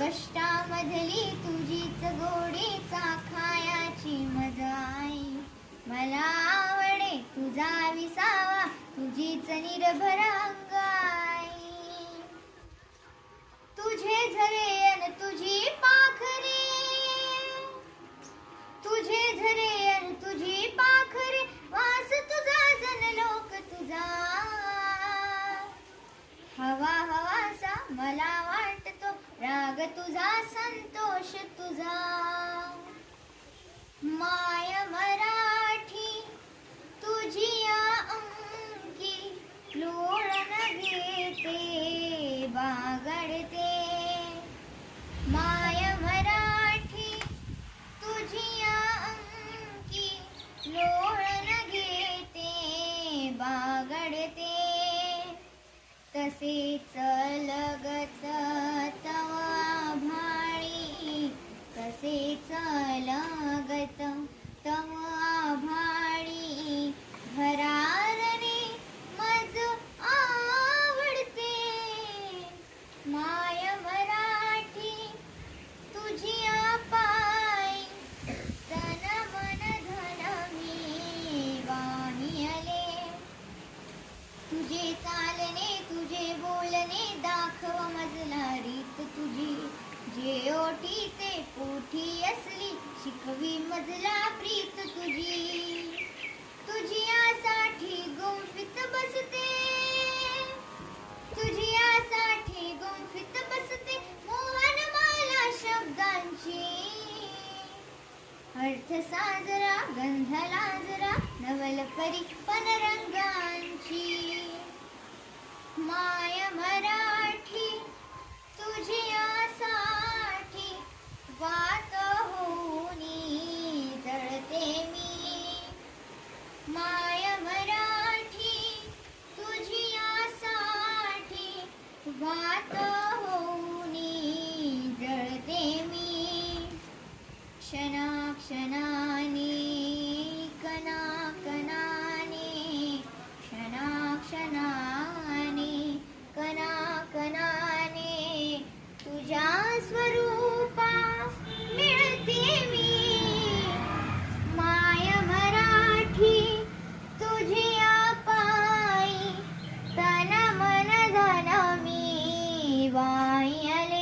कष्टामधली तुझीच गोडीचा खायाची मजा आई. मला आवडे तुझा विसावा, तुझीच निर्भर अंगाई. तुझे झरे अन तुझी पाखरे, तुझे झरे अन तुझी पाखरे, वास तुझा जनलोक तुझा. हवा हवासा मला वाटतो, राग तुझा संतोष तुझा. माय मराठी तुझी या अंकी, लोळण घेते बागडते. माय मराठी तुझी या अंकी, लोळण घेते बागडते. तसेच लगत तवा भाळी, तसेच लगत तवा भाळी. भरारने मज आवडते. माय मराठी तुझी पायी, तन मन धन मी वाहियले. तुझे चालणे तुझे बोलणे दाखव मजला रीत तुझी. जे ओठी ते पोठी असली, शिकवी मजला प्रीत तुझी. तुझी यासाठी गुंफित बसते, तुझी यासाठी गुंफित बसते. मोहन माला शब्दांची, अर्थ साजरा गंध लाजरा, नवल परी पनरंगांची. माय मराठी तुझी यासाठी, वात होऊनी जळते मी. माय मराठी तुझी यासाठी, वात होऊनी जळते मी. क्षणाक्षणाने कणा कणाने, क्षणाक्षणाने कणा कणाने, तुझ्या स्वरूपा मिळते मी. माय मराठी तुझी पायी, तन मन धन मी वाहियले.